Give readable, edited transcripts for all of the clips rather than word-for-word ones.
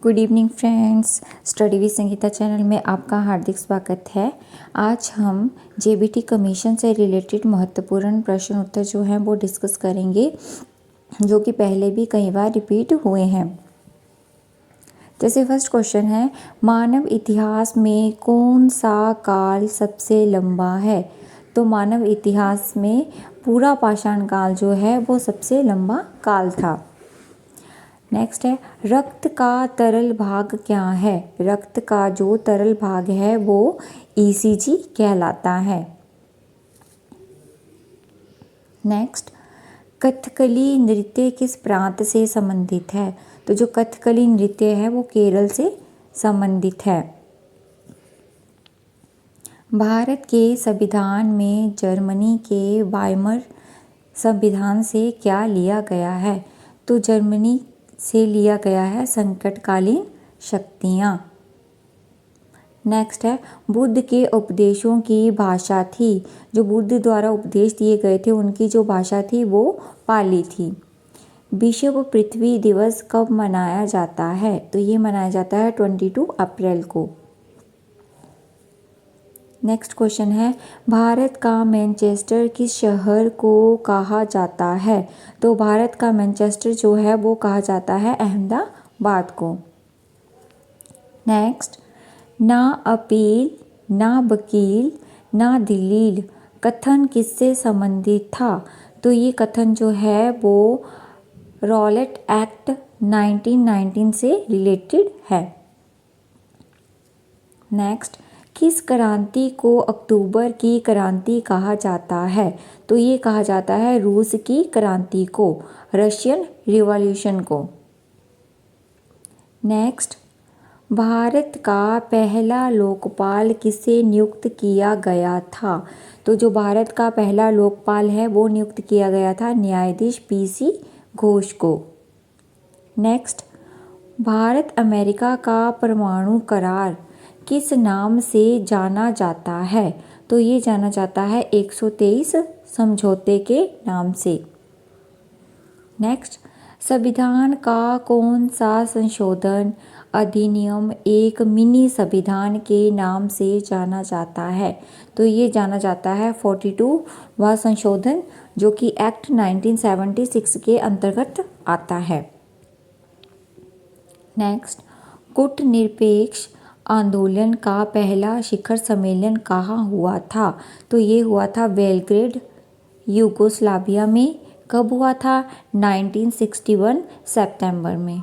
Good evening friends, study with Sangeeta channel में आपका हार्दिक स्वागत है। आज हम जेबीटी कमीशन से रिलेटेड महत्वपूर्ण प्रश्न उत्तर जो हैं वो डिस्कस करेंगे, जो कि पहले भी कई बार रिपीट हुए हैं। जैसे फर्स्ट क्वेश्चन है, मानव इतिहास में कौन सा काल सबसे लंबा है? तो मानव इतिहास में पूरा पाषाण काल जो है वो सबसे लंबा काल था। नेक्स्ट है, रक्त का तरल भाग क्या है? रक्त का जो तरल भाग है वो ईसीजी कहलाता है। नेक्स्ट, कथकली नृत्य किस प्रांत से संबंधित है? तो जो कथकली नृत्य है वो केरल से संबंधित है। भारत के संविधान में जर्मनी के वाइमर संविधान से क्या लिया गया है? तो जर्मनी से लिया गया है संकटकालीन शक्तियाँ। नेक्स्ट है, बुद्ध के उपदेशों की भाषा थी। जो बुद्ध द्वारा उपदेश दिए गए थे उनकी जो भाषा थी वो पाली थी। विश्व पृथ्वी दिवस कब मनाया जाता है? तो ये मनाया जाता है 22 अप्रैल को। नेक्स्ट क्वेश्चन है, भारत का मैनचेस्टर किस शहर को कहा जाता है? तो भारत का मैनचेस्टर जो है वो कहा जाता है अहमदाबाद को। नेक्स्ट, ना अपील, ना वकील, ना दलील कथन किससे संबंधित था? तो ये कथन जो है वो रॉलेट एक्ट 1919 से रिलेटेड है। नेक्स्ट, किस क्रांति को अक्टूबर की क्रांति कहा जाता है? तो ये कहा जाता है रूस की क्रांति को, रशियन रिवॉल्यूशन को। नेक्स्ट, भारत का पहला लोकपाल किसे नियुक्त किया गया था? तो जो भारत का पहला लोकपाल है वो नियुक्त किया गया था न्यायाधीश पीसी घोष को। नेक्स्ट, भारत अमेरिका का परमाणु करार किस नाम से जाना जाता है? तो ये जाना जाता है 123 समझौते के नाम से। नेक्स्ट, संविधान का कौन सा संशोधन अधिनियम एक मिनी संविधान के नाम से जाना जाता है? तो ये जाना जाता है 42वां संशोधन, जो कि एक्ट 1976 के अंतर्गत आता है। नेक्स्ट, कूटनिरपेक्ष आंदोलन का पहला शिखर सम्मेलन कहाँ हुआ था? तो ये हुआ था बेलग्रेड, यूगोस्लाविया में। कब हुआ था? 1961 सितंबर में।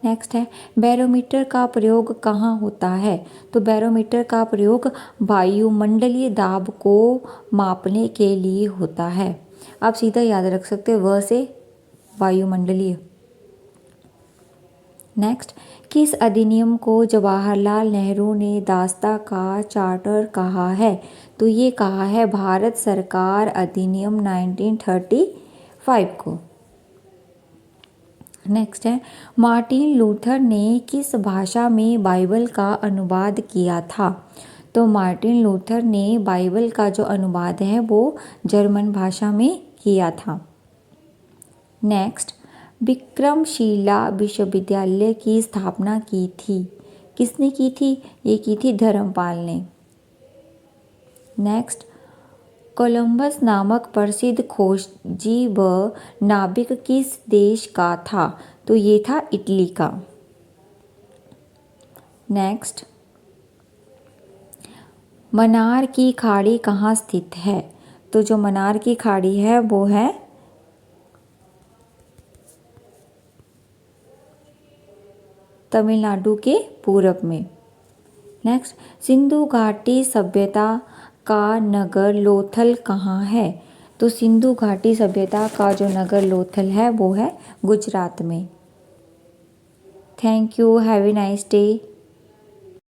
नेक्स्ट है, बैरोमीटर का प्रयोग कहाँ होता है? तो बैरोमीटर का प्रयोग वायुमंडलीय दाब को मापने के लिए होता है। आप सीधा याद रख सकते हो व से वायुमंडलीय। नेक्स्ट, किस अधिनियम को जवाहरलाल नेहरू ने दास्ता का चार्टर कहा है? तो ये कहा है भारत सरकार अधिनियम 1935 को। नेक्स्ट है, मार्टिन लूथर ने किस भाषा में बाइबल का अनुवाद किया था? तो मार्टिन लूथर ने बाइबल का जो अनुवाद है वो जर्मन भाषा में किया था। नेक्स्ट, विक्रमशिला विश्वविद्यालय की स्थापना की थी। किसने की थी? ये की थी धर्मपाल ने। नेक्स्ट, कोलंबस नामक प्रसिद्ध खोजी व नाविक किस देश का था? तो ये था इटली का। नेक्स्ट, मन्नार की खाड़ी कहाँ स्थित है? तो जो मन्नार की खाड़ी है वो है तमिलनाडु के पूरब में। नेक्स्ट, सिंधु घाटी सभ्यता का नगर लोथल कहाँ है? तो सिंधु घाटी सभ्यता का जो नगर लोथल है वो है गुजरात में। Thank you, have a nice day.